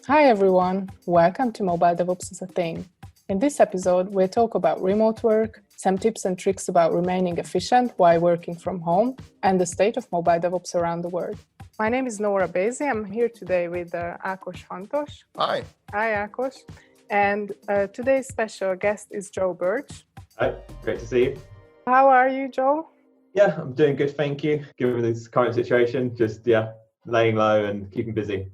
Hi everyone, welcome to Mobile DevOps is a Thing. In this episode, we'll talk about remote work, some tips and tricks about remaining efficient while working from home, and the state of mobile DevOps around the world. My name is Nora Bezi. I'm here today with Ákos Hantos. Hi. Hi, Ákos. And today's special guest is Joe Birch. Hi, great to see you. How are you, Joe? Yeah, I'm doing good, thank you. Given this current situation, just laying low and keeping busy.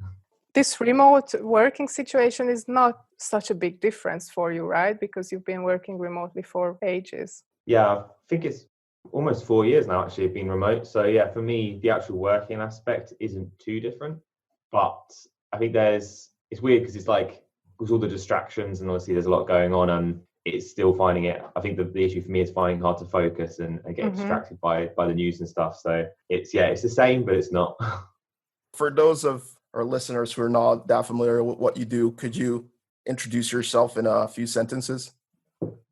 This remote working situation is not such a big difference for you, right? Because you've been working remotely for ages. Yeah, I think it's almost 4 years now actually being remote. So yeah, for me, the actual working aspect isn't too different. But I think it's weird because it's like with all the distractions and obviously there's a lot going on and it's still finding it. I think the issue for me is finding hard to focus and get distracted by the news and stuff. So it's the same, but it's not. For those of our listeners who are not that familiar with what you do, could you introduce yourself in a few sentences?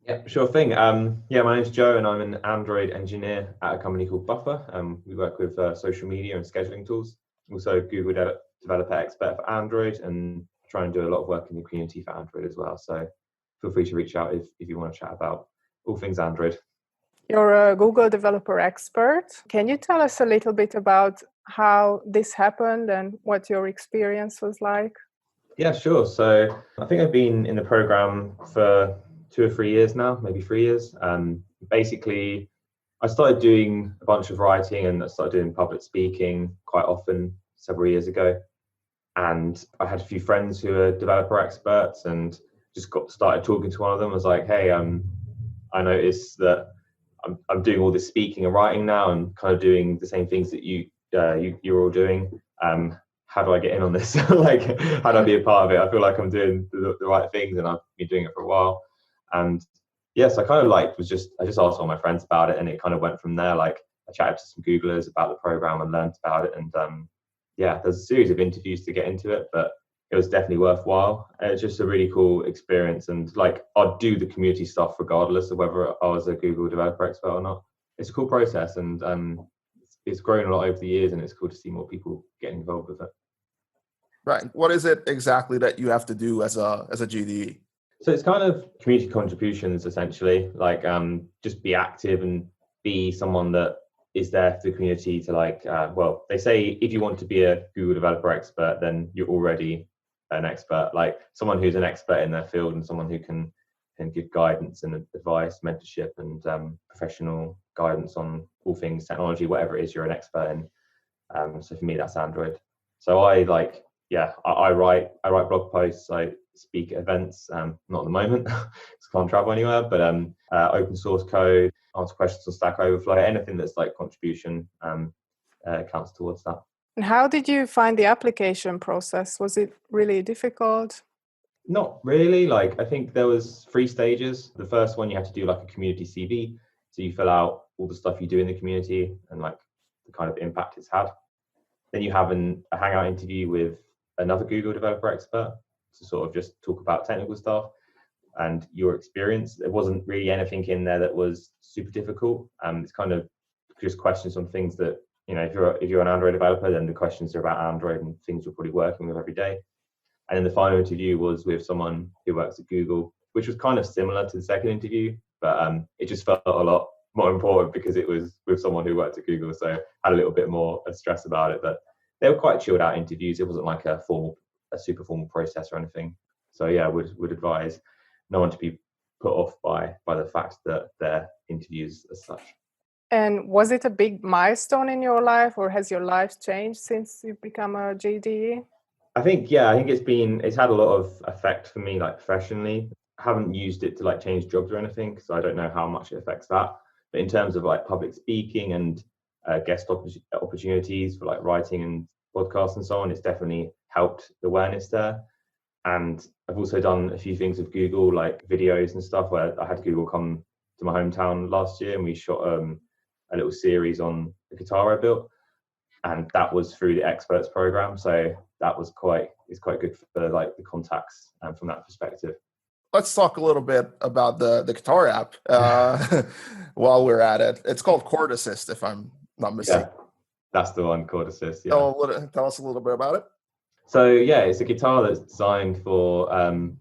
Yeah, sure thing. My name's Joe and I'm an Android engineer at a company called Buffer. We work with social media and scheduling tools. Also Google developer expert for Android and try and do a lot of work in the community for Android as well. So feel free to reach out if you want to chat about all things Android. You're a Google developer expert. Can you tell us a little bit about how this happened and what your experience was like? Yeah, sure. So I think I've been in the program for 2 or 3 years now, maybe 3 years. Basically, I started doing a bunch of writing and I started doing public speaking quite often several years ago. And I had a few friends who are developer experts and just started talking to one of them. I was like, hey, I noticed that I'm doing all this speaking and writing now and kind of doing the same things that you're all doing. How do I get in on this? Like, how do I be a part of it? I feel like I'm doing the right things and I've been doing it for a while. And yes, I kind of I just asked all my friends about it and it kind of went from there. Like I chatted to some Googlers about the program and learned about it. And there's a series of interviews to get into it, but it was definitely worthwhile. It's just a really cool experience. And I'd do the community stuff regardless of whether I was a Google developer expert or not. It's a cool process and it's grown a lot over the years and it's cool to see more people getting involved with it. Right. What is it exactly that you have to do as a GDE? So it's kind of community contributions essentially, just be active and be someone that is there for the community to they say if you want to be a Google developer expert, then you're already an expert, like someone who's an expert in their field and someone who can give guidance and advice, mentorship and professional guidance on all things technology, whatever it is you're an expert in. So for me, that's Android. So I write blog posts, I speak at events, not at the moment, because I can't travel anywhere, but open source code, answer questions on Stack Overflow, anything that's like contribution counts towards that. And how did you find the application process? Was it really difficult? Not really. I think there was 3 stages. The first one, you have to do like a community CV. So you fill out all the stuff you do in the community and like the kind of impact it's had. Then you have a hangout interview with another Google developer expert to sort of just talk about technical stuff and your experience. There wasn't really anything in there that was super difficult. It's kind of just questions on things that, if you're an Android developer, then the questions are about Android and things you're probably working with every day. And then the final interview was with someone who works at Google, which was kind of similar to the second interview, but it just felt a lot more important because it was with someone who worked at Google. So I had a little bit more stress about it, but they were quite chilled out interviews. It wasn't like a super formal process or anything. So yeah, I would advise no one to be put off by the fact that they're interviews as such. And was it a big milestone in your life or has your life changed since you've become a GDE? I think it's had a lot of effect for me, professionally. I haven't used it to change jobs or anything, so I don't know how much it affects that. But in terms of public speaking and guest opportunities for writing and podcasts and so on, it's definitely helped the awareness there. And I've also done a few things with Google, like videos and stuff, where I had Google come to my hometown last year and we shot a little series on the guitar I built. And that was through the experts program. So that was quite good for the contacts and from that perspective. Let's talk a little bit about the guitar app while we're at it. It's called ChordAssist, if I'm not mistaken. Yeah, that's the one, ChordAssist. Yeah. Tell us a little bit about it. So yeah, it's a guitar that's designed for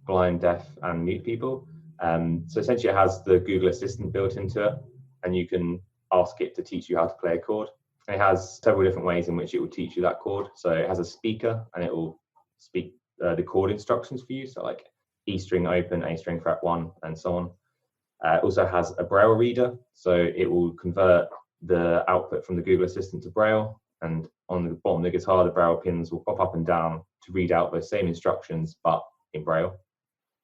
blind, deaf, and mute people. So essentially, it has the Google Assistant built into it, and you can ask it to teach you how to play a chord. And it has several different ways in which it will teach you that chord. So it has a speaker, and it will speak the chord instructions for you. So like E string open, A string fret 1, and so on. It also has a Braille reader, so it will convert the output from the Google Assistant to Braille, and on the bottom of the guitar, the Braille pins will pop up and down to read out those same instructions, but in Braille.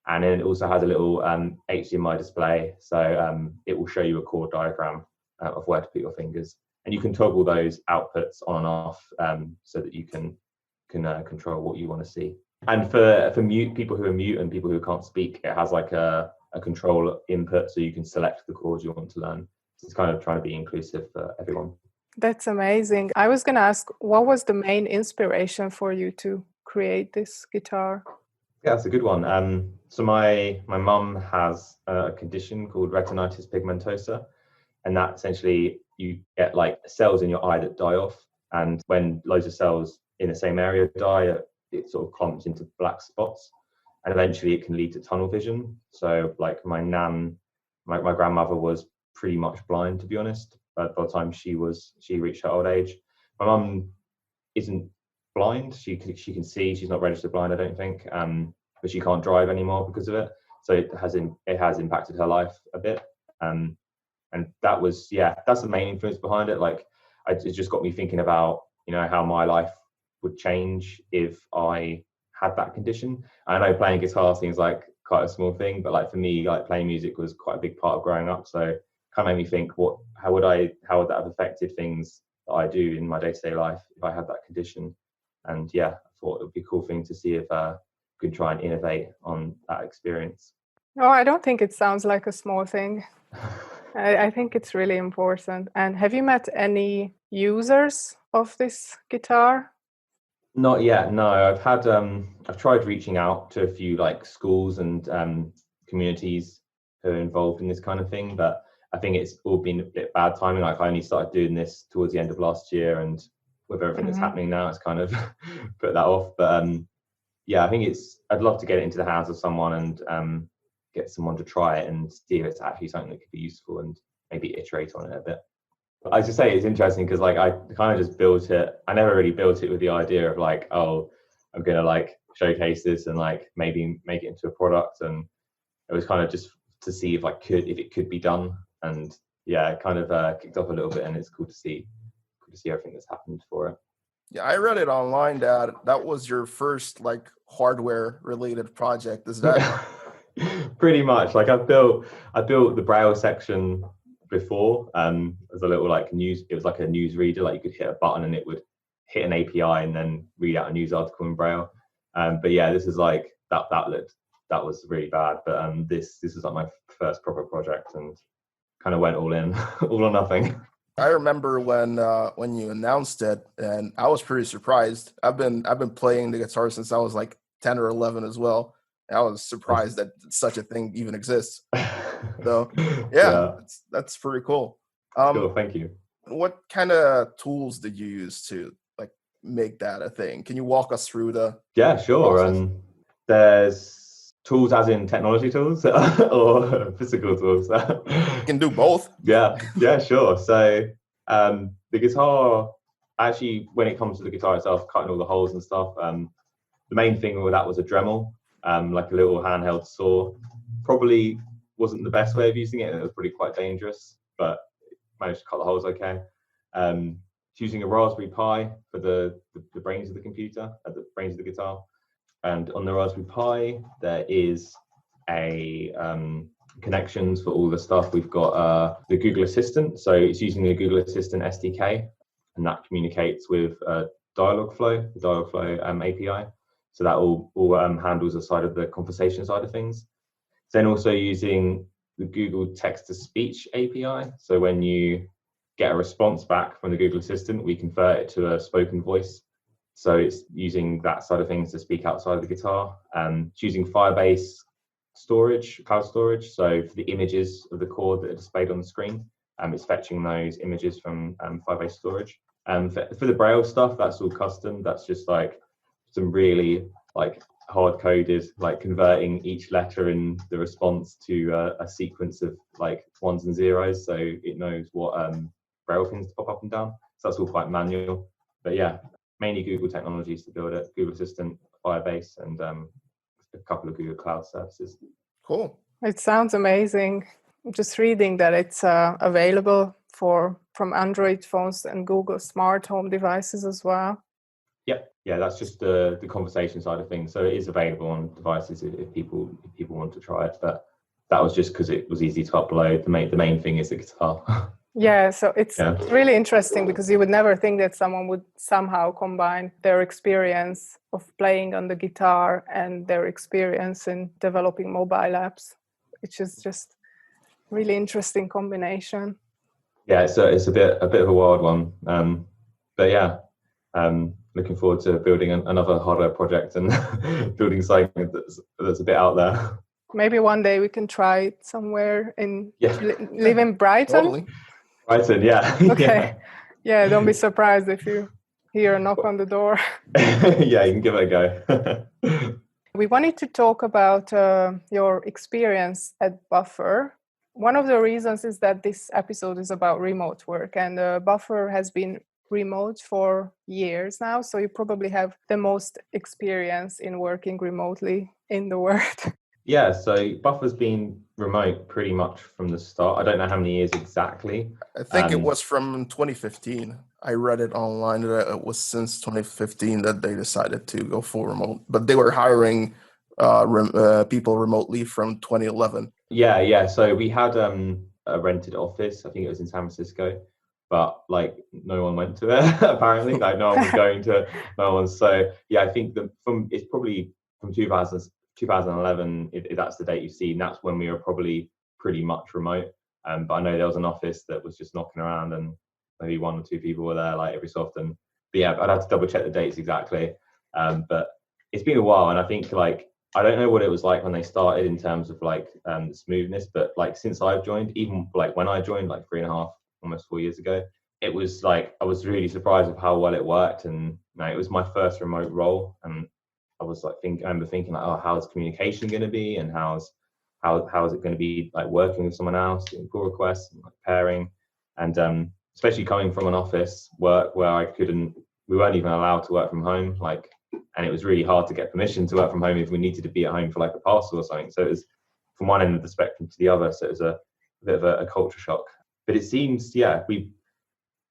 And then it also has a little HDMI display, so it will show you a chord diagram of where to put your fingers. And you can toggle those outputs on and off so that you can control what you want to see. And for mute people who are mute and people who can't speak, it has like a control input, so you can select the chords you want to learn. So it's kind of trying to be inclusive for everyone. That's amazing. I was going to ask, what was the main inspiration for you to create this guitar? Yeah, that's a good one. So my mum has a condition called retinitis pigmentosa, and that essentially you get like cells in your eye that die off, and when loads of cells in the same area die, it sort of clumps into black spots, and eventually it can lead to tunnel vision. So like my grandmother was pretty much blind, to be honest, by the time she reached her old age. My mum isn't blind. She can see. She's not registered blind, I don't think, but she can't drive anymore because of it. So it has impacted her life a bit. And that's the main influence behind it. Like it just got me thinking about, how my life would change if I had that condition. I know playing guitar seems like quite a small thing, but like for me, like playing music was quite a big part of growing up. So it kind of made me think, how would that have affected things that I do in my day-to-day life if I had that condition? And yeah, I thought it would be a cool thing to see if I could try and innovate on that experience. Oh, I don't think it sounds like a small thing. I think it's really important. And have you met any users of this guitar? Not yet, no. I've tried reaching out to a few like schools and communities who are involved in this kind of thing, but I think it's all been a bit bad timing. Like I only started doing this towards the end of last year, and with everything that's happening now, it's kind of put that off. But yeah, I think I'd love to get it into the hands of someone and get someone to try it and see if it's actually something that could be useful and maybe iterate on it a bit. But I just say it's interesting because like I kind of just built it. I never really built it with the idea of like, oh, I'm gonna like showcase this and like maybe make it into a product. And it was kind of just to see if it could be done. And yeah, it kind of kicked off a little bit, and it's cool to see everything that's happened for it. Yeah, I read it online that was your first like hardware related project. Is that pretty much? Like I built the Braille section before as a little like it was like a news reader. Like you could hit a button and it would hit an API and then read out a news article in Braille. But yeah, this is like that was really bad. But this is like my first proper project and kind of went all in, all or nothing. I remember when you announced it, and I was pretty surprised. I've been playing the guitar since I was like 10 or 11 as well. I was surprised that such a thing even exists. So yeah. That's pretty cool. Cool, thank you. What kind of tools did you use to like make that a thing? Can you walk us through the? Yeah, sure. There's tools as in technology tools or physical tools. You can do both. Yeah, sure. So the guitar, actually, when it comes to the guitar itself, cutting all the holes and stuff, the main thing with that was a Dremel, like a little handheld saw. Probably wasn't the best way of using it, and it was pretty quite dangerous, but managed to cut the holes okay. Using a Raspberry Pi for the brains of the computer, the brains of the guitar. And on the Raspberry Pi, there is a connections for all the stuff. We've got the Google Assistant. So it's using the Google Assistant SDK, and that communicates with Dialogflow, the Dialogflow API. So that all handles the side of the conversation side of things. Then also using the Google Text-to-Speech API. So when you get a response back from the Google Assistant, we convert it to a spoken voice. So it's using that side of things to speak outside of the guitar. It's using Firebase storage, cloud storage. So for the images of the chord that are displayed on the screen, it's fetching those images from Firebase storage. For the Braille stuff, that's all custom. That's just like some really like hard coded, like converting each letter in the response to a sequence of like ones and zeros, so it knows what braille pins to pop up and down. So that's all quite manual. But yeah, mainly Google technologies to build it: Google Assistant, Firebase, and a couple of Google Cloud services. Cool. It sounds amazing. Just reading that it's available from Android phones and Google smart home devices as well. Yeah, that's just the conversation side of things. So it is available on devices if people want to try it. But that was just because it was easy to upload. The main thing is the guitar. Yeah, so it's really interesting because you would never think that someone would somehow combine their experience of playing on the guitar and their experience in developing mobile apps, which is just really interesting combination. Yeah, it's a bit of a wild one. But yeah, looking forward to building another hardware project and building something that's a bit out there. Maybe one day we can try it somewhere live in Brighton. Totally. Brighton, yeah. Okay. Yeah, don't be surprised if you hear a knock on the door. Yeah, you can give it a go. We wanted to talk about your experience at Buffer. One of the reasons is that this episode is about remote work, and Buffer has been remote for years now, so you probably have the most experience in working remotely in the world. Yeah, so Buffer's been remote pretty much from the start. I don't know how many years exactly. I think it was from 2015. I read it online that it was since 2015 that they decided to go full remote, but they were hiring people remotely from 2011. Yeah. So we had a rented office. I think it was in San Francisco, but like no one went to it apparently. Like no one was going to it. No one. So yeah, I think it's probably from 2011, if that's the date you've seen, that's when we were probably pretty much remote. But I know there was an office that was just knocking around and maybe one or two people were there like every so often. But yeah, I'd have to double check the dates exactly. But it's been a while, and I think like, I don't know what it was like when they started in terms of like smoothness, but like since I've joined, even like when I joined like 3.5, almost 4 years ago, it was like, I was really surprised with how well it worked. And it was my first remote role, and I was like I remember thinking like, oh, how's communication going to be, and how is it going to be like working with someone else, doing pull requests and like pairing, and especially coming from an office work where we weren't even allowed to work from home, like, and it was really hard to get permission to work from home if we needed to be at home for like a parcel or something. So it was from one end of the spectrum to the other. So it was a bit of a culture shock. But it seems, we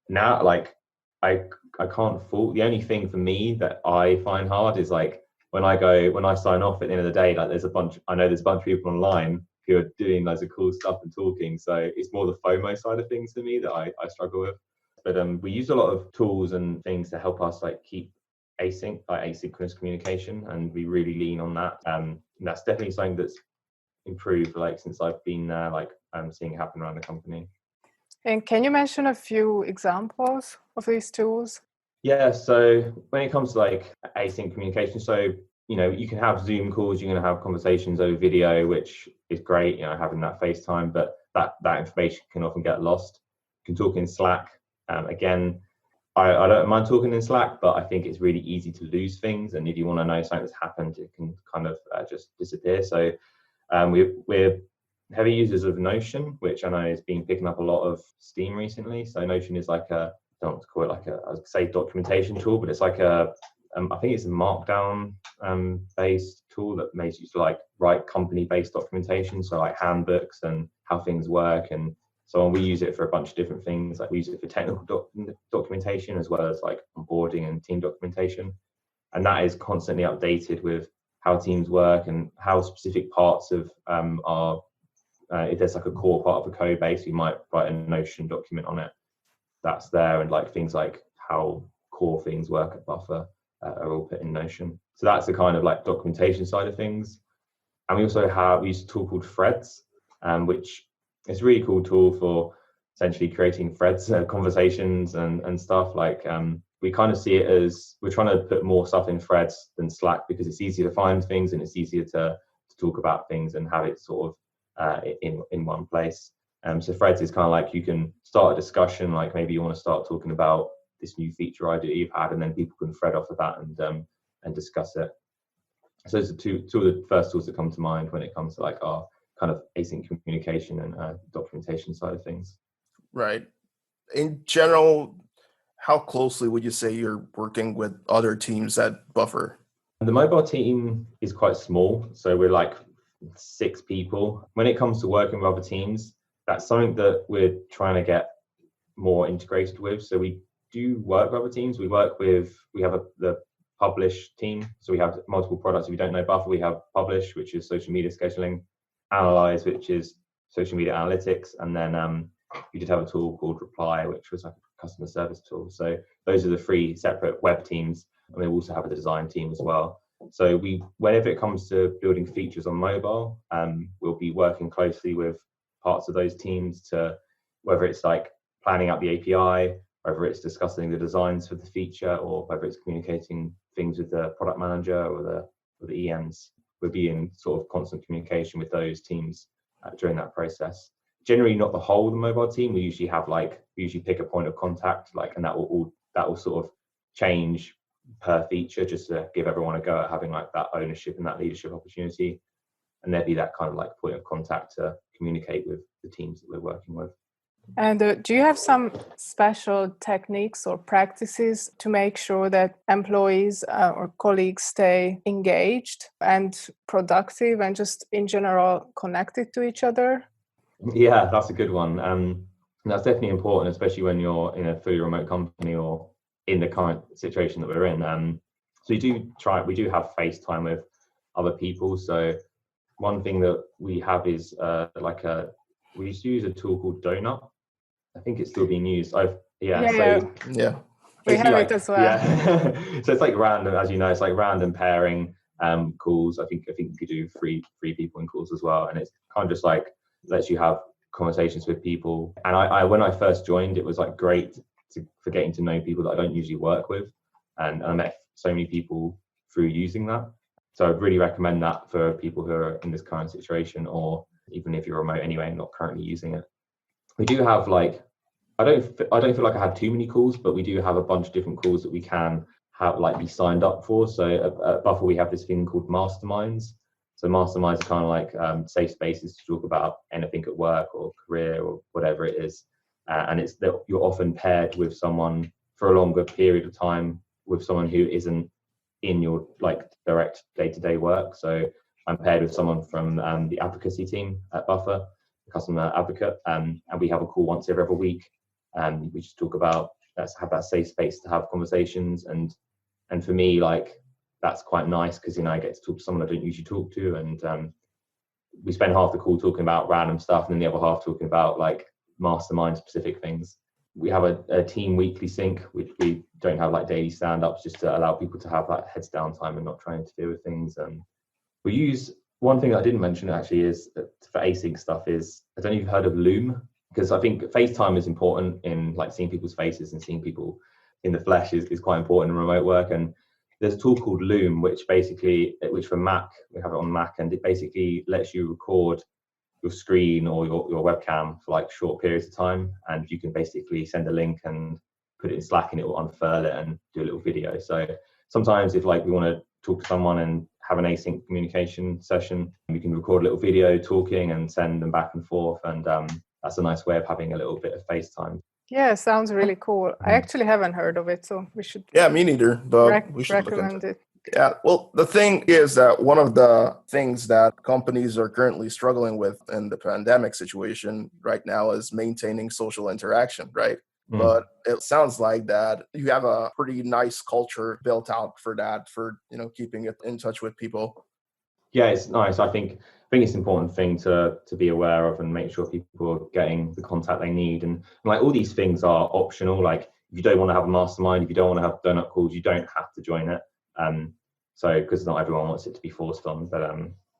now like I can't fault. The only thing for me that I find hard is like when I sign off at the end of the day, like there's a bunch of people online who are doing loads of cool stuff and talking. So it's more the FOMO side of things for me that I struggle with. But we use a lot of tools and things to help us like keep asynchronous communication, and we really lean on that. And that's definitely something that's improved like since I've been there, like seeing it happen around the company. And can you mention a few examples of these tools? Yeah, so when it comes to like async communication, so you can have Zoom calls, you're going to have conversations over video, which is great, having that FaceTime, but that information can often get lost. You can talk in Slack. Again, I don't mind talking in Slack, but I think it's really easy to lose things, and if you want to know something that's happened, it can kind of just disappear. So we're heavy users of Notion, which I know has been picking up a lot of steam recently. So Notion is like I don't want to call it like I'd say documentation tool, but it's like I think it's a markdown based tool that makes you to like write company based documentation, so like handbooks and how things work and so on. We use it for a bunch of different things. Like we use it for technical documentation as well as like onboarding and team documentation, and that is constantly updated with how teams work and how specific parts of if there's like a core part of the code base, we might write a Notion document on it that's there, and like things like how core things work at Buffer are all put in Notion. So that's the kind of like documentation side of things. And we also use a tool called Threads, which is a really cool tool for essentially creating threads, conversations and stuff. Like we kind of see it as we're trying to put more stuff in Threads than Slack because it's easier to find things and it's easier to talk about things and have it sort of in one place. So Threads is kind of like you can start a discussion, like maybe you want to start talking about this new feature idea you've had, and then people can thread off of that and discuss it. So those are two of the first tools that come to mind when it comes to like our kind of async communication and documentation side of things. Right. In general, how closely would you say you're working with other teams at Buffer? The mobile team is quite small, so we're like 6 people. When it comes to working with other teams, that's something that we're trying to get more integrated with. So we do work with other teams. We have the publish team. So we have multiple products. If you don't know Buffer, we have publish, which is social media scheduling, analyze, which is social media analytics, and then we did have a tool called reply, which was like a customer service tool. So those are the 3 separate web teams, and we also have the design team as well. So whenever it comes to building features on mobile, we'll be working closely with parts of those teams to, whether it's like planning out the API, whether it's discussing the designs for the feature, or whether it's communicating things with the product manager or the EMs. We'll be in sort of constant communication with those teams during that process. Generally not the whole of the mobile team. We usually pick a point of contact, and that will sort of change per feature, just to give everyone a go at having like that ownership and that leadership opportunity. And there'd be that kind of like point of contact to communicate with the teams that we're working with. And do you have some special techniques or practices to make sure that employees or colleagues stay engaged and productive and just in general connected to each other? Yeah, that's a good one. That's definitely important, especially when you're in a fully remote company or in the current situation that we're in. So we do have FaceTime with other people. So one thing that we have is we used to use a tool called Donut. I think it's still being used. Yeah. We have it as well. Yeah. So it's like random, as you know, it's like random pairing calls. I think you could do three people in calls as well, and it's kind of just like lets you have conversations with people. And I when I first joined, it was like great for getting to know people that I don't usually work with, and I met so many people through using that. So I'd really recommend that for people who are in this current situation, or even if you're remote anyway and not currently using it. We do have I don't feel like I have too many calls, but we do have a bunch of different calls that we can have be signed up for. So at Buffer, we have this thing called masterminds. So masterminds are kind of like safe spaces to talk about anything at work or career or whatever it is. And it's that you're often paired with someone for a longer period of time, with someone who isn't in your direct day-to-day work. So I'm paired with someone from the advocacy team at Buffer, the customer advocate, and we have a call once every other week. We just talk about, let's have that safe space to have conversations. And for me, that's quite nice because I get to talk to someone I don't usually talk to, and we spend half the call talking about random stuff, and then the other half talking about mastermind specific things. We have a team weekly sync, which we don't have daily stand-ups, just to allow people to have that heads down time and not trying to deal with things. We use, one thing I didn't mention actually is for async stuff is, I don't know if you've heard of Loom, because I think FaceTime is important in seeing people's faces and seeing people in the flesh is quite important in remote work. And there's a tool called Loom, which for Mac, we have it on Mac, and it basically lets you record your screen or your webcam for short periods of time, and you can basically send a link and put it in Slack, and it will unfurl it and do a little video. So sometimes if we want to talk to someone and have an async communication session, we can record a little video talking and send them back and forth, and that's a nice way of having a little bit of FaceTime. Yeah, sounds really cool. I actually haven't heard of it, so we should. Yeah, me neither, but we should recommend it. Yeah, well, the thing is that one of the things that companies are currently struggling with in the pandemic situation right now is maintaining social interaction, right? But it sounds like that you have a pretty nice culture built out for that, for keeping it in touch with people. Yeah, it's nice. I think it's an important thing to be aware of and make sure people are getting the contact they need. And all these things are optional. If you don't want to have a mastermind, if you don't want to have donut calls, you don't have to join it. So because not everyone wants it to be forced on, but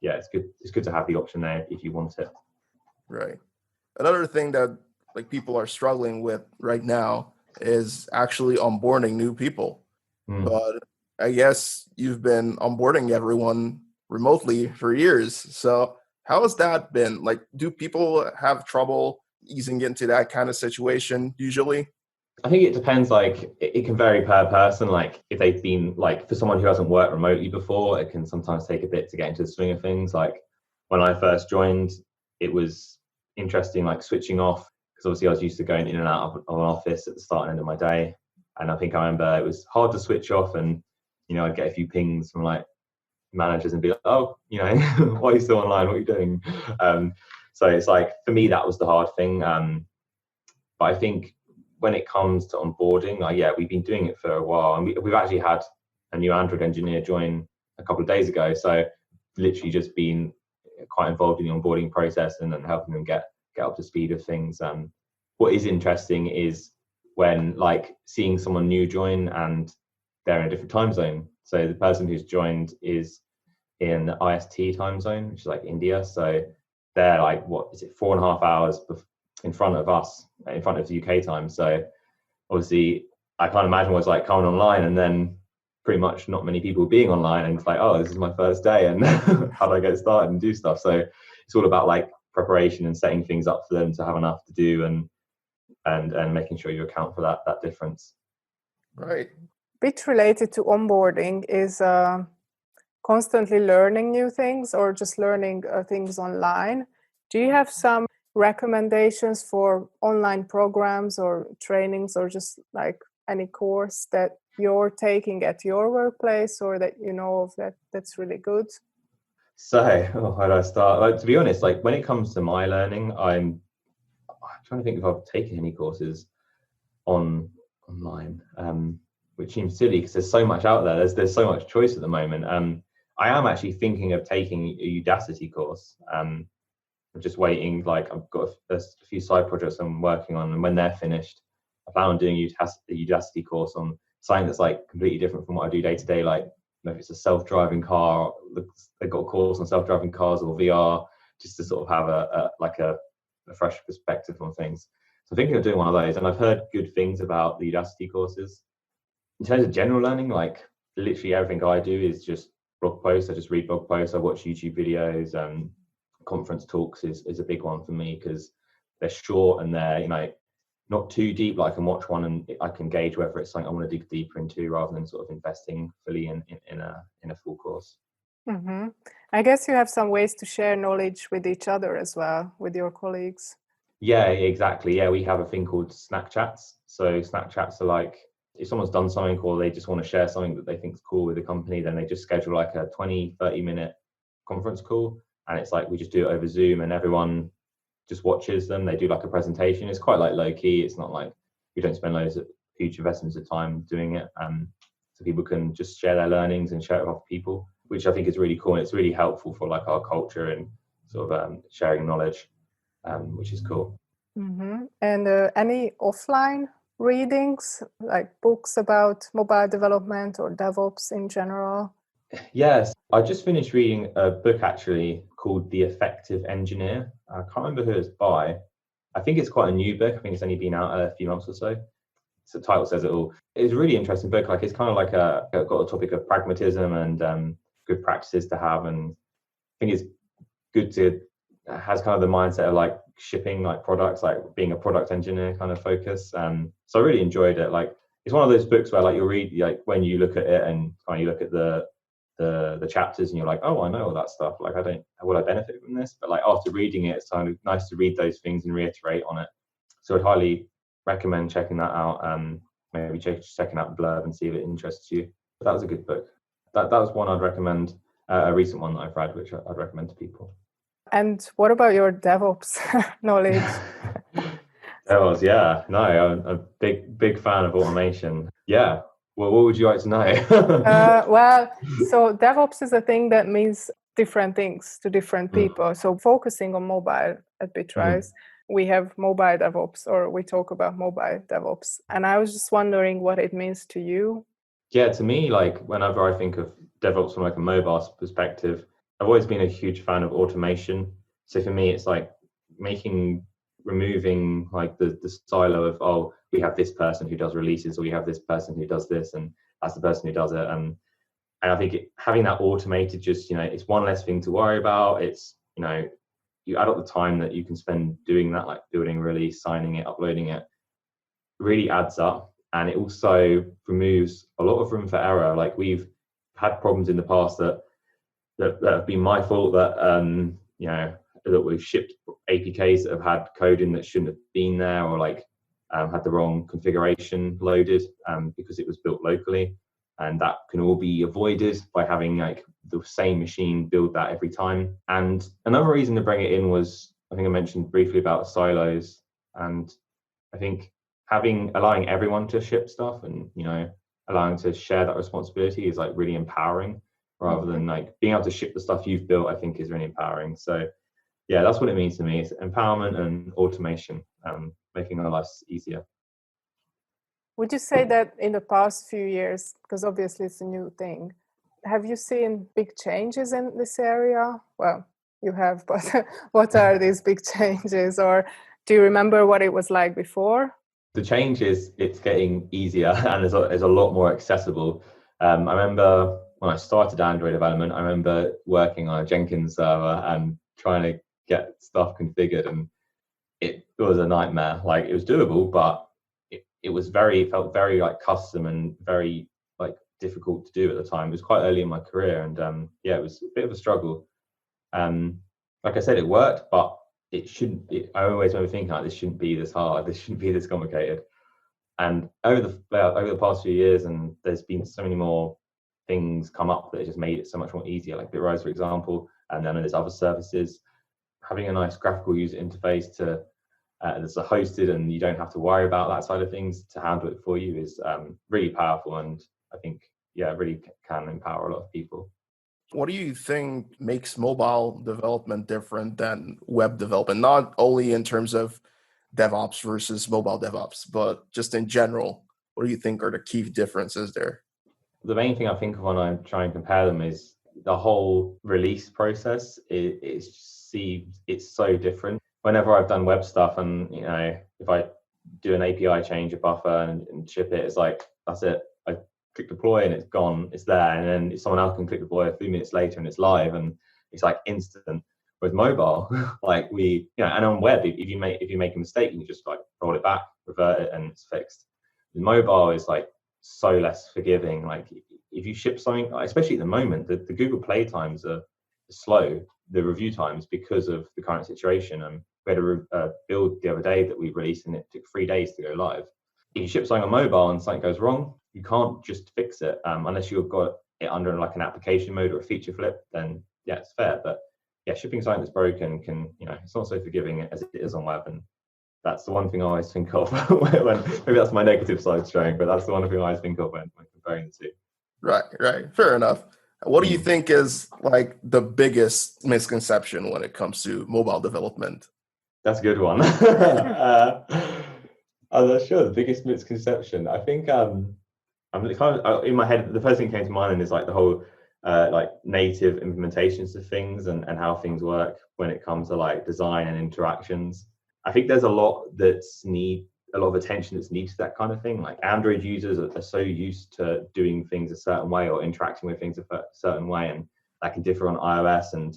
yeah, it's good to have the option there if you want it. Right. Another thing that people are struggling with right now is actually onboarding new people. But I guess you've been onboarding everyone remotely for years. So how has that been? Do people have trouble easing into that kind of situation usually? I think it depends, like it can vary per person. Like if they've been, like for someone who hasn't worked remotely before, it can sometimes take a bit to get into the swing of things. Like when I first joined, it was interesting, like switching off, because obviously I was used to going in and out of an office at the start and end of my day. And I think I remember it was hard to switch off, and I'd get a few pings from like managers and be like, oh, why are you still online? What are you doing? So it's like, for me, that was the hard thing. But I think when it comes to onboarding, we've been doing it for a while, and we've actually had a new Android engineer join a couple of days ago. So literally just been quite involved in the onboarding process and helping them get up to speed of things. What is interesting is when like seeing someone new join and they're in a different time zone. So the person who's joined is in the IST time zone, which is like India. So they're like, what is it, 4.5 hours in front of us, in front of the UK time. So obviously I can't imagine what it's like coming online and then pretty much not many people being online, and it's like, oh, this is my first day and how do I get started and do stuff. So it's all about like preparation and setting things up for them to have enough to do, and making sure you account for that difference. Right. Bit related to onboarding is constantly learning new things or just learning things online. Do you have some recommendations for online programs or trainings, or just like any course that you're taking at your workplace or that you know of that's really good? So how do I start? Like, to be honest, like when it comes to my learning, I'm trying to think if I've taken any courses online, which seems silly because there's so much out there. There's so much choice at the moment. I am actually thinking of taking a Udacity course. I'm just waiting. Like I've got a few side projects I'm working on, and when they're finished, I plan on doing a Udacity course on something that's like completely different from what I do day to day. Like if it's a self-driving car, they've got a course on self-driving cars or VR, just to sort of have a fresh perspective on things. So I'm thinking of doing one of those, and I've heard good things about the Udacity courses. In terms of general learning, like literally everything I do is just blog posts. I just read blog posts. I watch YouTube videos. Conference talks is a big one for me because they're short and they're not too deep. Like I can watch one and I can gauge whether it's something I want to dig deeper into, rather than sort of investing fully in a full course. Mm-hmm. I guess you have some ways to share knowledge with each other as well, with your colleagues. Yeah, exactly. Yeah, we have a thing called Snack Chats. So Snack Chats are like, if someone's done something or they just want to share something that they think is cool with the company, then they just schedule like a 20-30 minute conference call. And it's like, we just do it over Zoom and everyone just watches them. They do like a presentation. It's quite like low key. It's not like we don't spend loads of huge investments of time doing it. So people can just share their learnings and share it with other people, which I think is really cool. And it's really helpful for like our culture and sort of sharing knowledge, which is cool. Mm-hmm. And any offline readings, like books about mobile development or DevOps in general? Yes, I just finished reading a book actually called The Effective Engineer. I can't remember who it's by. I think it's quite a new book. I think it's only been out a few months or so. So the title says it all. It's a really interesting book. Like it's kind of like got a topic of pragmatism and good practices to have. And I think it's good to has kind of the mindset of like shipping like products, like being a product engineer kind of focus. So I really enjoyed it. Like it's one of those books where like you'll read, like when you look at it and kind of you look at the chapters and you're like, oh, I know all that stuff. Like will I benefit from this? But like after reading it, it's kind of nice to read those things and reiterate on it. So I'd highly recommend checking that out. Maybe checking out the blurb and see if it interests you. But that was a good book. That was one I'd recommend. A recent one that I've read, which I'd recommend to people. And what about your DevOps knowledge? DevOps, I'm a big fan of automation. Yeah. Well, what would you like to know? Well, so DevOps is a thing that means different things to different people. So focusing on mobile at Bitrise, we have mobile DevOps, or we talk about mobile DevOps. And I was just wondering what it means to you. Yeah, to me, like whenever I think of DevOps from like a mobile perspective, I've always been a huge fan of automation. So for me, it's like removing like the silo of, oh, we have this person who does releases, or we have this person who does this, and that's the person who does it. And I think having that automated, just, it's one less thing to worry about. It's, you add up the time that you can spend doing that, like building a release, signing it, uploading it. really adds up, and it also removes a lot of room for error. Like we've had problems in the past that have been my fault, that that we've shipped APKs that have had code in that shouldn't have been there, or like had the wrong configuration loaded because it was built locally. And that can all be avoided by having like the same machine build that every time. And another reason to bring it in was, I think I mentioned briefly about silos, and I think allowing everyone to ship stuff and allowing to share that responsibility is like really empowering, rather than like being able to ship the stuff you've built. I think is really empowering. So yeah, that's what it means to me. It's empowerment and automation, making our lives easier. Would you say that in the past few years, because obviously it's a new thing, have you seen big changes in this area? Well, you have, but what are these big changes? Or do you remember what it was like before? The change is it's getting easier and it's a lot more accessible. I remember when I started Android development, I remember working on a Jenkins server and trying to get stuff configured, and it was a nightmare. Like it was doable, but it felt very like custom and very like difficult to do at the time. It was quite early in my career, and it was a bit of a struggle. Like I said, it worked, but it shouldn't. I always remember thinking like, this shouldn't be this hard. This shouldn't be this complicated. And over the past few years, and there's been so many more things come up that it just made it so much more easier. Like Bitrise, for example, and then there's other services. Having a nice graphical user interface to that's hosted, and you don't have to worry about that side of things to handle it for you is really powerful, and I think really can empower a lot of people. What do you think makes mobile development different than web development? Not only in terms of DevOps versus mobile DevOps, but just in general, what do you think are the key differences there? The main thing I think of when I try and compare them is the whole release process. It's so different. Whenever I've done web stuff, and if I do an API change, a buffer, and ship it, it's like that's it. I click deploy and it's gone, it's there, and then someone else can click deploy a few minutes later and it's live, and it's like instant. With mobile, like and on web, if you make a mistake, you can just like roll it back, revert it, and it's fixed. With mobile is like so less forgiving. Like if you ship something, especially at the moment, the Google Play times are slow, the review times, because of the current situation. We had a build the other day that we released, and it took 3 days to go live. If you ship something on mobile and something goes wrong, you can't just fix it unless you've got it under like an application mode or a feature flip. Then it's fair, but shipping something that's broken can, it's not so forgiving as it is on web. And that's the one thing I always think of when maybe that's my negative side showing, but that's the one thing I always think of when comparing the two. Right. Fair enough. What do you think is like the biggest misconception when it comes to mobile development? That's a good one. I'm not sure. The biggest misconception, I think, I'm kind of in my head. The first thing that came to mind is like the whole like native implementations of things and how things work when it comes to like design and interactions. I think there's a lot of attention that's needed to that kind of thing. Like Android users are so used to doing things a certain way or interacting with things a certain way, and that can differ on iOS. And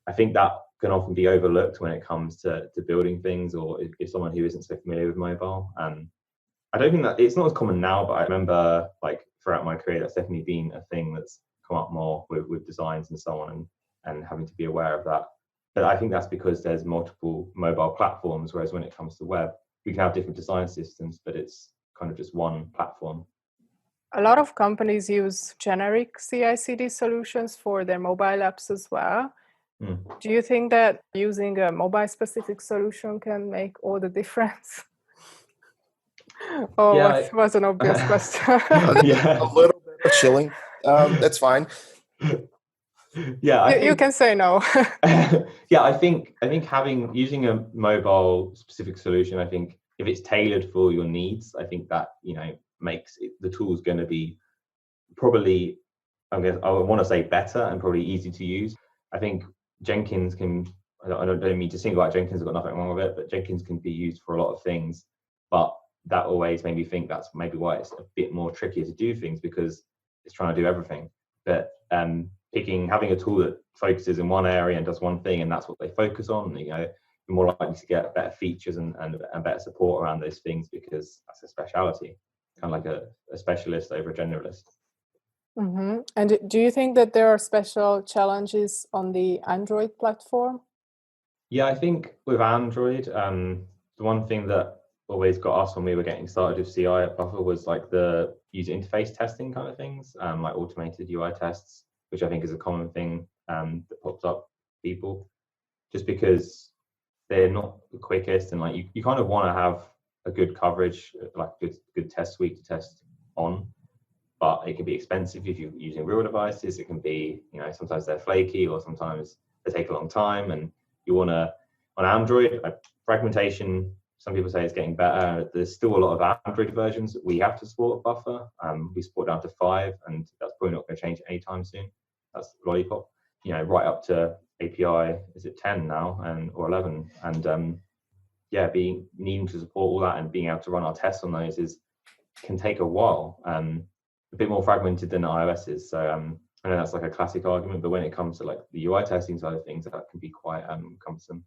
I think that can often be overlooked when it comes to building things, or if someone who isn't so familiar with mobile. I don't think that it's not as common now, but I remember like throughout my career, that's definitely been a thing that's come up more with designs and so on, and having to be aware of that. But I think that's because there's multiple mobile platforms, whereas when it comes to web, we can have different design systems, but it's kind of just one platform. A lot of companies use generic CI/CD solutions for their mobile apps as well. Do you think that using a mobile-specific solution can make all the difference? What was an obvious question? A little bit of chilling. That's fine. You can say no. I think using a mobile specific solution, I think if it's tailored for your needs, I think that makes the tool's going to be probably, I want to say, better and probably easy to use. I think Jenkins can, I don't mean to single out Jenkins, I've got nothing wrong with it, but Jenkins can be used for a lot of things, but that always made me think that's maybe why it's a bit more trickier to do things, because it's trying to do everything. But having a tool that focuses in one area and does one thing, and that's what they focus on, you're more likely to get better features and better support around those things, because that's a speciality, kind of like a specialist over a generalist. Mm-hmm. And do you think that there are special challenges on the Android platform? Yeah, I think with Android, the one thing that always got us when we were getting started with CI at Buffer was like the user interface testing kind of things, like automated UI tests, which I think is a common thing that pops up people, just because they're not the quickest, and like you kind of want to have a good coverage, like good test suite to test on, but it can be expensive if you're using real devices. It can be, sometimes they're flaky, or sometimes they take a long time, and you want to, on Android, fragmentation, some people say it's getting better. There's still a lot of Android versions that we have to support at Buffer. We support down to 5, and that's probably not going to change anytime soon. That's Lollipop, right up to API, is it 10 now, or 11? And needing to support all that and being able to run our tests on those can take a while. A bit more fragmented than iOS is. So I know that's like a classic argument, but when it comes to like the UI testing side of things, that can be quite cumbersome.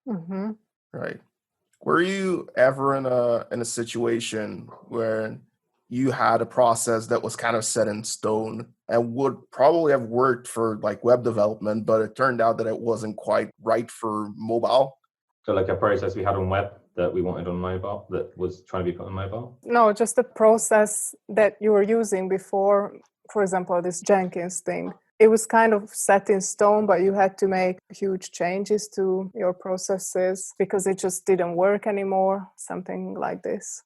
Mm-hmm. Right. Were you ever in a situation where you had a process that was kind of set in stone and would probably have worked for like web development, but it turned out that it wasn't quite right for mobile? So like a process we had on web that we wanted on mobile, that was trying to be put on mobile? No, just the process that you were using before, for example, this Jenkins thing. It was kind of set in stone, but you had to make huge changes to your processes because it just didn't work anymore, something like this.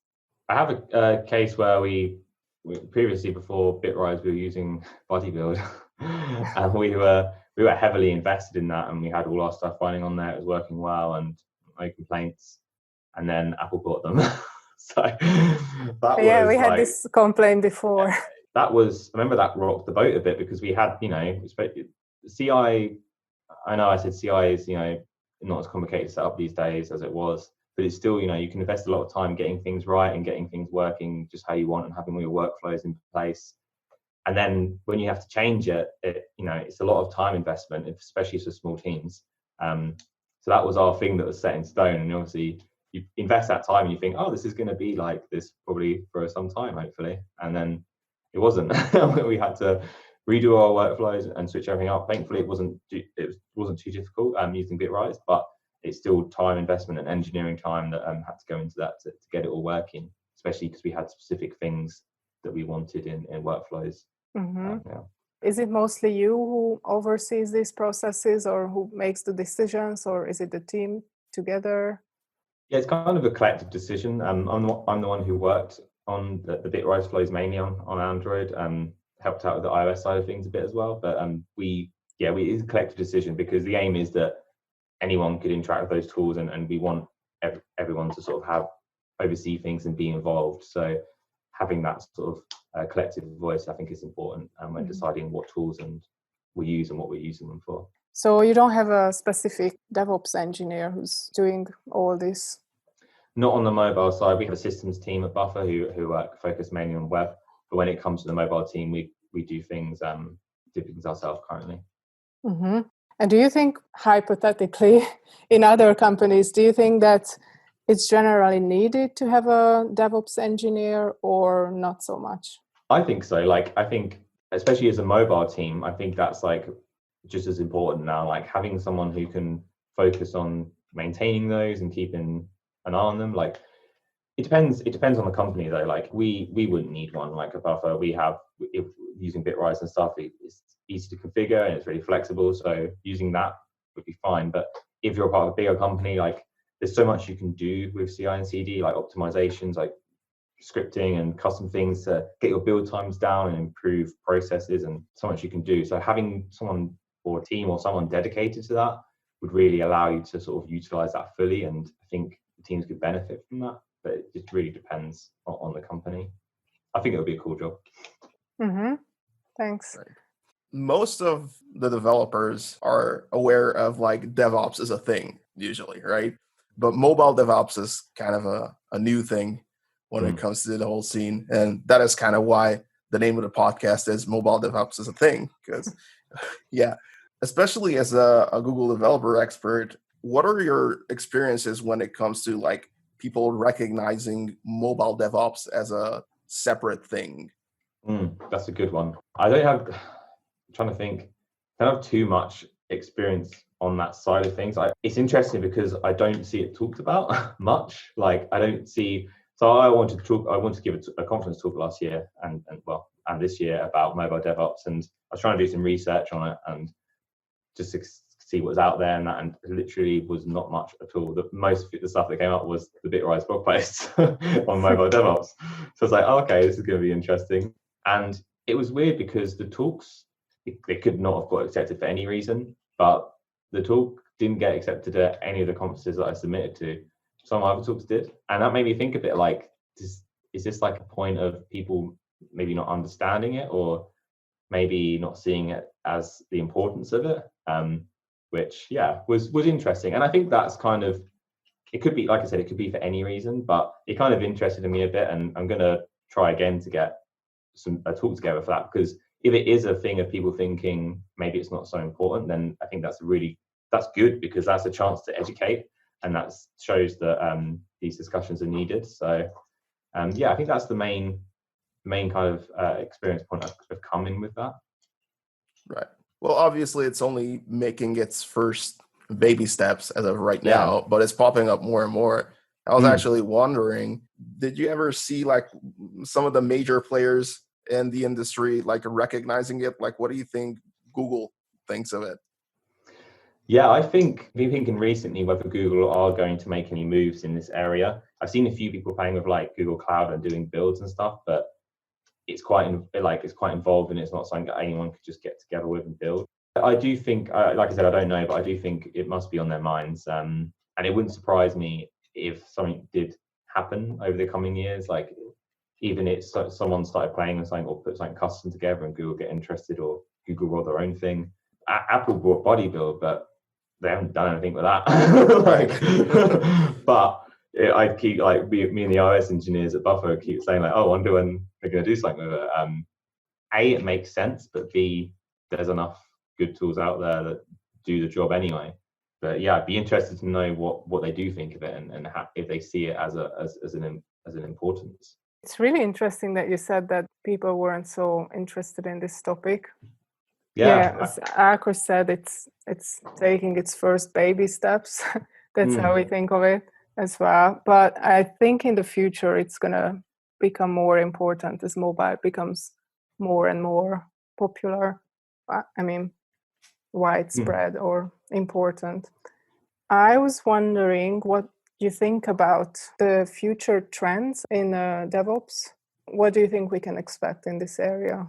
I have a case where we previously, before Bitrise, we were using Bodybuild, and we were heavily invested in that, and we had all our stuff running on there. It was working well, and no complaints. And then Apple bought them. So we had this complaint before. I remember that rocked the boat a bit, because we had, CI. I know I said CI is, not as complicated to set up these days as it was, but it's still, you can invest a lot of time getting things right and getting things working just how you want and having all your workflows in place. And then when you have to change it, it's a lot of time investment, especially for small teams. So that was our thing that was set in stone. And obviously you invest that time and you think, oh, this is going to be like this probably for some time, hopefully. And then it wasn't. We had to redo our workflows and switch everything up. Thankfully, it wasn't too difficult using Bitrise, but it's still time investment and engineering time that had to go into that to get it all working, especially because we had specific things that we wanted in workflows. Mm-hmm. Is it mostly you who oversees these processes, or who makes the decisions, or is it the team together? Yeah, it's kind of a collective decision. I'm the one who worked on the Bitrise flows mainly on Android, helped out with the iOS side of things a bit as well. But it's a collective decision, because the aim is that anyone could interact with those tools, and we want everyone to sort of oversee things and be involved. So having that sort of collective voice, I think, is important when deciding what tools we use and what we're using them for. So you don't have a specific DevOps engineer who's doing all this? Not on the mobile side. We have a systems team at Buffer who focus mainly on web. But when it comes to the mobile team, we do things ourselves currently. Mm-hmm. And do you think, hypothetically, in other companies, do you think that it's generally needed to have a DevOps engineer, or not so much? I think so. I think, especially as a mobile team, I think that's just as important now. Having someone who can focus on maintaining those and keeping an eye on them. It depends on the company though. We wouldn't need one like a Buffer. If using Bitrise and stuff, it's easy to configure and it's really flexible. So using that would be fine. But if you're a part of a bigger company, there's so much you can do with CI and CD, like optimizations, like scripting and custom things to get your build times down and improve processes, and so much you can do. So having someone or a team or someone dedicated to that would really allow you to sort of utilize that fully. And I think the teams could benefit from that, but it just really depends on the company. I think it would be a cool job. Mm-hmm. Thanks. Right. Most of the developers are aware of DevOps as a thing usually, right? But mobile DevOps is kind of a new thing when it comes to the whole scene. And that is kind of why the name of the podcast is Mobile DevOps is a thing. Because, especially as a Google developer expert, what are your experiences when it comes to like people recognizing mobile DevOps as a separate thing? That's a good one. I don't have, I'm trying to think, I don't have too much experience on that side of things. It's interesting because I don't see it talked about much. Like I don't see, so I wanted to give a conference talk last year and this year about mobile DevOps, and I was trying to do some research on it and just to see what was out there, and literally was not much at all. Most of the stuff that came up was the Bitrise blog posts on mobile DevOps. So I was like, oh, okay, this is going to be interesting. And it was weird because the talks, they could not have got accepted for any reason, but the talk didn't get accepted at any of the conferences that I submitted to. Some other talks did. And that made me think a bit like, is this like a point of people maybe not understanding it, or maybe not seeing it as the importance of it? Which was interesting. And I think that's kind of, it could be, like I said, it could be for any reason, but it kind of interested me a bit, and I'm going to try again to get a talk together for that, because if it is a thing of people thinking maybe it's not so important, then I think that's good, because that's a chance to educate, and that shows that these discussions are needed. So I think that's the main kind of experience point I've come in with that. Right. Well, obviously it's only making its first baby steps as of right now, but it's popping up more and more. I was actually wondering, did you ever see like some of the major players in the industry like recognizing it? Like, what do you think Google thinks of it? Yeah, I've been thinking recently whether Google are going to make any moves in this area. I've seen a few people playing with like Google Cloud and doing builds and stuff, but it's quite involved, and it's not something that anyone could just get together with and build. I do think, like I said, I don't know, but I do think it must be on their minds. And it wouldn't surprise me if something did happen over the coming years, like even if someone started playing with something or put something custom together and Google get interested, or Google roll their own thing. Apple bought Bodybuild, but they haven't done anything with that. But I keep like me and the iOS engineers at Buffer keep saying like, oh, I wonder when they're going to do something with it. A, it makes sense, but B, there's enough good tools out there that do the job anyway. But yeah, I'd be interested to know what they do think of it, and if they see it as an importance. It's really interesting that you said that people weren't so interested in this topic. Yeah, as Akos said, it's taking its first baby steps. That's how we think of it as well. But I think in the future it's gonna become more important as mobile becomes more and more popular. I mean, widespread or important. I was wondering what you think about the future trends in DevOps. What do you think we can expect in this area?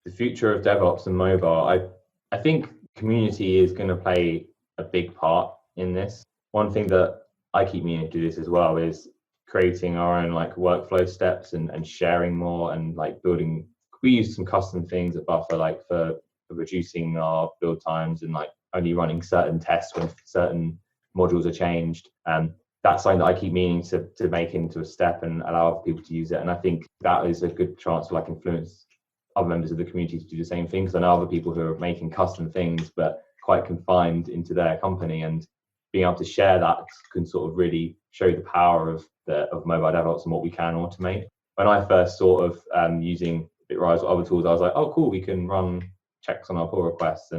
The future of DevOps and mobile, I think community is going to play a big part in this. One thing that I keep meaning to do this as well is creating our own like workflow steps and sharing more, and like building. We use some custom things at Buffer, like for reducing our build times and like only running certain tests when certain modules are changed. That's something that I keep meaning to make into a step and allow other people to use it. And I think that is a good chance to like influence other members of the community to do the same thing. Because I know other people who are making custom things, but quite confined into their company, and being able to share that can sort of really show the power of mobile DevOps and what we can automate. When I first sort of using Bitrise or other tools, I was like, oh, cool, we can run checks on our pull requests.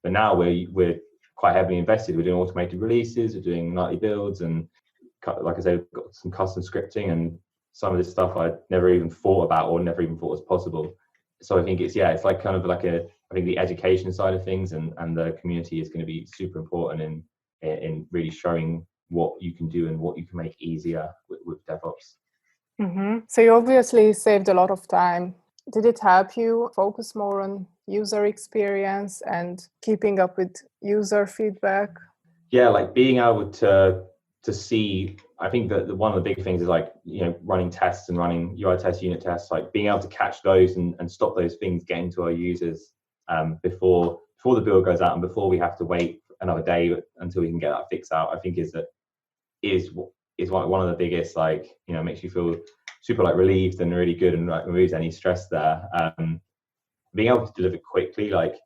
But now we're quite heavily invested. We're doing automated releases, we're doing nightly builds, and like I said, we've got some custom scripting, and some of this stuff I'd never even thought about or never even thought was possible. So I think it's like kind of like I think the education side of things and the community is going to be super important in really showing what you can do and what you can make easier with DevOps. So you obviously saved a lot of time. Did it help you focus more on user experience and keeping up with user feedback? Yeah, like being able to see, I think that one of the big things is like, running tests and running UI tests, unit tests, like being able to catch those and stop those things getting to our users before the build goes out and before we have to wait another day until we can get that fix out. I think is one of the biggest, like, makes you feel super like relieved and really good and like removes any stress there. Being able to deliver quickly, like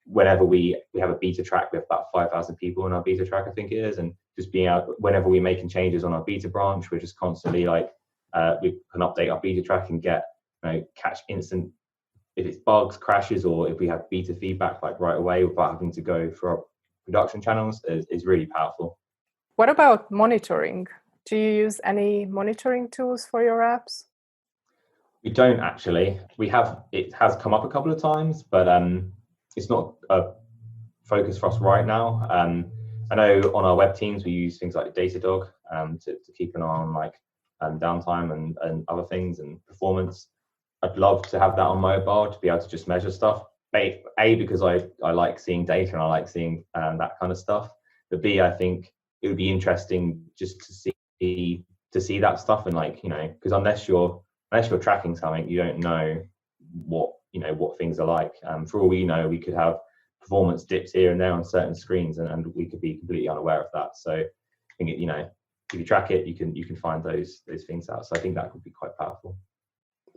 whenever we have a beta track, we have about 5,000 people in our beta track, I think it is, and just being out whenever we're making changes on our beta branch, we're just constantly like we can update our beta track and get catch instant if it's bugs, crashes, or if we have beta feedback like right away without having to go for our production channels is really powerful. What about monitoring? Do you use any monitoring tools for your apps? We don't actually. It has come up a couple of times, but it's not a focus for us right now. I know on our web teams we use things like Datadog to keep an eye on like downtime and other things and performance. I'd love to have that on mobile to be able to just measure stuff. A, because I like seeing data and I like seeing that kind of stuff. But B, I think it would be interesting just to see that stuff and like, because unless you're tracking something, you don't know what things are like. For all we know, we could have performance dips here and there on certain screens, and we could be completely unaware of that. So I think if you track it, you can find those things out. So I think that could be quite powerful.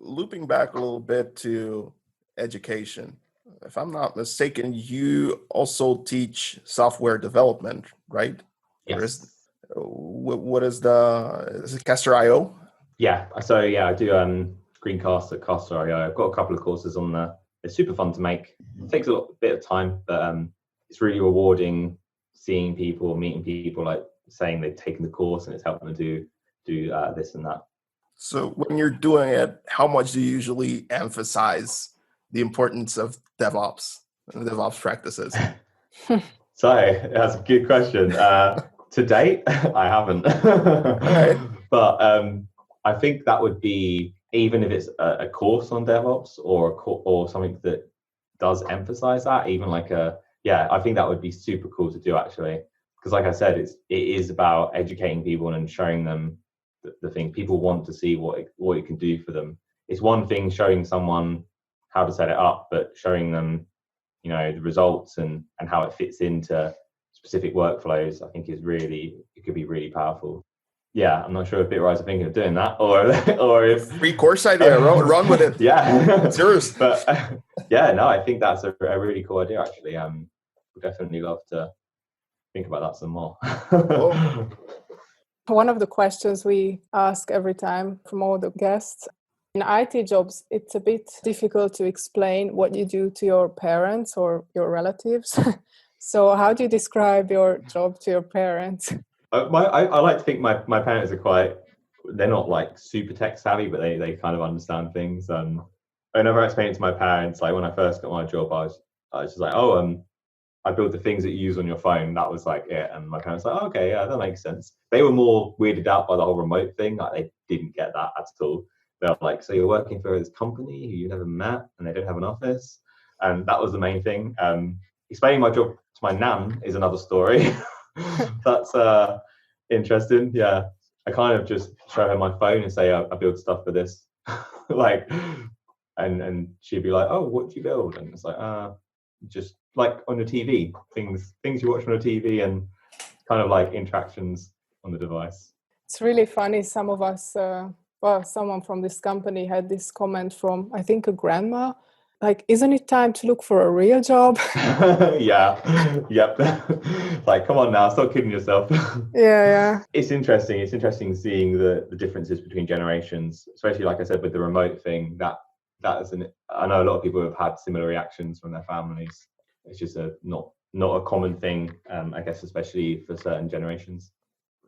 Looping back a little bit to education, if I'm not mistaken, you also teach software development, right? Yes. What is it Caster.io? Yeah. So yeah, I do screencast at Caster.io. I've got a couple of courses on there. It's super fun to make. It takes a bit of time, but it's really rewarding seeing people, meeting people, like saying they've taken the course and it's helping them do this and that. So when you're doing it, how much do you usually emphasize the importance of DevOps and DevOps practices? So that's a good question. To date, I haven't. Okay. But I think that would be, even if it's a course on DevOps or something that does emphasize that, even like I think that would be super cool to do actually. Because like I said, it is about educating people and showing them the thing. People want to see what it can do for them. It's one thing showing someone how to set it up, but showing them, the results and how it fits into specific workflows, I think it could be really powerful. Yeah, I'm not sure if Bitrise are thinking of doing that or if free course idea, run with it. Yeah, it's yours. But I think that's a really cool idea actually. Would definitely love to think about that some more. Cool. One of the questions we ask every time from all the guests, in IT jobs, it's a bit difficult to explain what you do to your parents or your relatives. So how do you describe your job to your parents? I like to think my parents are they're not like super tech savvy, but they kind of understand things. Whenever I explain it to my parents, like when I first got my job, I was just like, I build the things that you use on your phone. That was like it. And my parents were like, okay, yeah, that makes sense. They were more weirded out by the whole remote thing. Like they didn't get that at all. They're like, so you're working for this company who you never met and they don't have an office? And that was the main thing. Explaining my job to my nan is another story. That's interesting. Yeah. I kind of just show her my phone and say, I build stuff for this. And she'd be like, oh, what do you build? And it's like, just like on your TV, things you watch on a TV and kind of like interactions on the device. It's really funny. Some of us, someone from this company had this comment from, I think, a grandma, like, isn't it time to look for a real job? Yeah, yep. Like, come on now, stop kidding yourself. Yeah. It's interesting. It's interesting seeing the differences between generations, especially like I said with the remote thing. That is I know a lot of people have had similar reactions from their families. It's just not a common thing, I guess, especially for certain generations.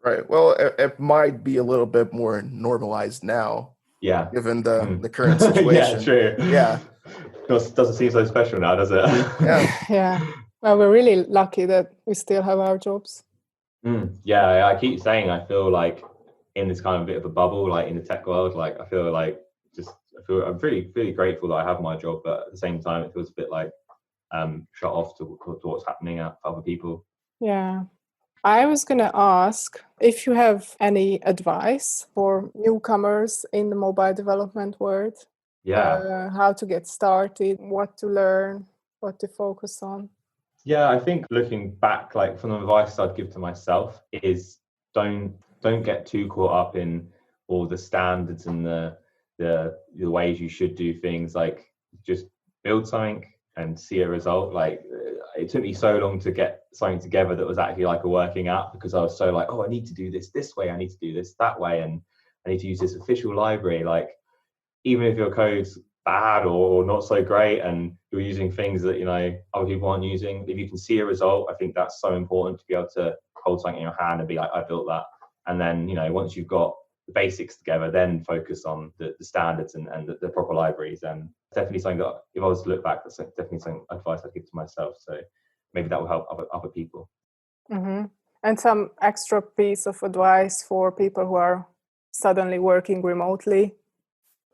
Right. Well, it might be a little bit more normalized now. Yeah. Given the current situation. Yeah, true. Yeah. Doesn't seem so special now, does it? Yeah. Well, we're really lucky that we still have our jobs. Yeah, I keep saying I feel like in this kind of bit of a bubble, like in the tech world, like I feel I'm really, really grateful that I have my job, but at the same time, it feels a bit like shut off to what's happening for other people. Yeah. I was going to ask if you have any advice for newcomers in the mobile development world. Yeah. How to get started, what to learn, what to focus on. Yeah, I think looking back, like from the advice I'd give to myself is don't get too caught up in all the standards and the ways you should do things. Like just build something, and see a result. Like it took me so long to get something together that was actually like a working app, because I was so like, oh, I need to do this way, I need to do this that way, and I need to use this official library. Like even if your code's bad or not so great and you're using things that, you know, other people aren't using, if you can see a result, I think that's so important to be able to hold something in your hand and be like, I built that. And then, you know, once you've got the basics together, then focus on the standards and the proper libraries. And definitely something that, if I was to look back, that's definitely some advice I'd give to myself. So maybe that will help other people. Mm-hmm. And some extra piece of advice for people who are suddenly working remotely?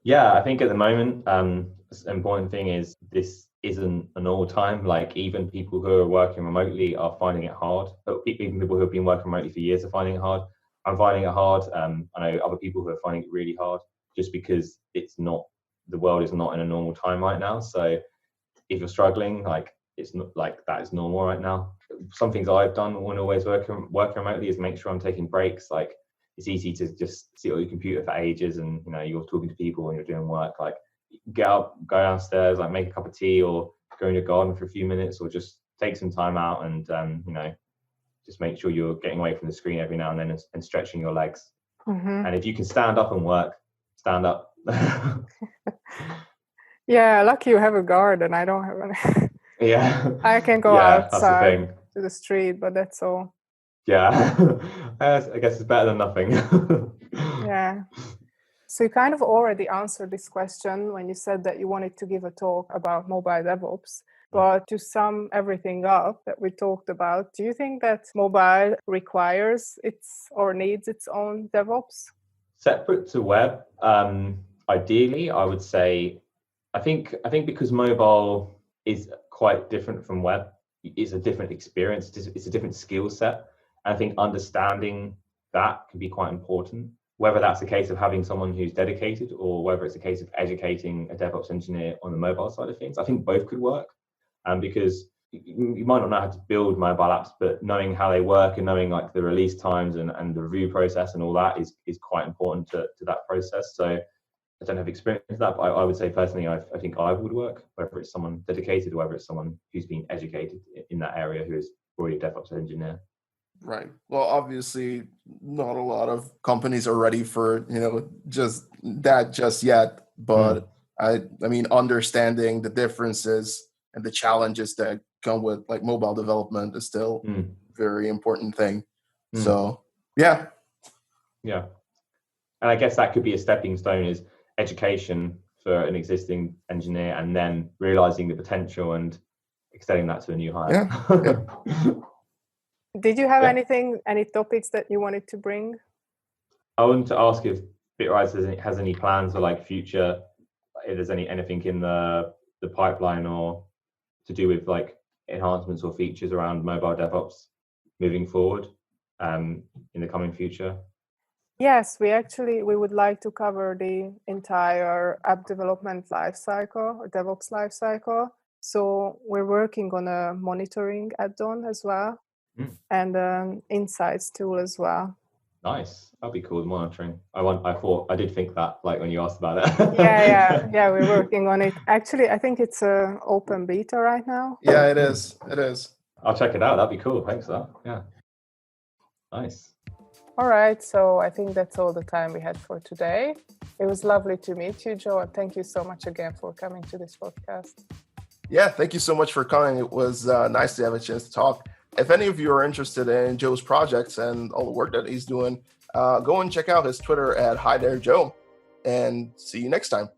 Yeah, I think at the moment, the important thing is this isn't a normal time. Like even people who are working remotely are finding it hard. But even people who have been working remotely for years are finding it hard. I'm finding it hard. I know other people who are finding it really hard, just because the world is not in a normal time right now. So if you're struggling, like it's not like that is normal right now. Some things I've done when always working remotely is make sure I'm taking breaks. Like it's easy to just sit on your computer for ages and, you know, you're talking to people and you're doing work. Like get up, go downstairs, like make a cup of tea or go in your garden for a few minutes, or just take some time out and, you know, just make sure you're getting away from the screen every now and then and stretching your legs. Mm-hmm. And if you can stand up and work, stand up. Yeah, lucky you have a garden. I don't have any. Yeah. I can go outside to the street, but that's all. Yeah. I guess it's better than nothing. Yeah. So you kind of already answered this question when you said that you wanted to give a talk about mobile DevOps. But to sum everything up that we talked about, do you think that mobile requires or needs its own DevOps? Separate to web, ideally, I would say, I think because mobile is quite different from web, it's a different experience, it's a different skill set. And I think understanding that can be quite important, whether that's a case of having someone who's dedicated or whether it's a case of educating a DevOps engineer on the mobile side of things. I think both could work. Because you might not know how to build mobile apps, but knowing how they work and knowing like the release times and the review process and all that is quite important to that process. So I don't have experience with that, but I would say personally, I think I would work, whether it's someone dedicated or whether it's someone who's been educated in that area, who is already a DevOps engineer. Right. Well, obviously, not a lot of companies are ready for, you know, just that just yet. But I mean, understanding the differences and the challenges that come with like mobile development is still a very important thing. So, yeah. Yeah. And I guess that could be a stepping stone, is education for an existing engineer and then realizing the potential and extending that to a new hire. Yeah. Did you have any topics that you wanted to bring? I wanted to ask if Bitrise has any plans for like future, if there's anything in the pipeline or to do with like enhancements or features around mobile DevOps moving forward in the coming future? Yes, we would like to cover the entire app development lifecycle or DevOps lifecycle. So we're working on a monitoring add-on as well and an insights tool as well. Nice. That'd be cool, monitoring. I did think that, like when you asked about it. Yeah, we're working on it. Actually, I think it's an open beta right now. Yeah, it is. I'll check it out. That'd be cool. Thanks for that. Yeah. Nice. All right. So I think that's all the time we had for today. It was lovely to meet you, Joe. And thank you so much again for coming to this podcast. Yeah, thank you so much for coming. It was nice to have a chance to talk. If any of you are interested in Joe's projects and all the work that he's doing, go and check out his Twitter at Hi There Joe, and see you next time.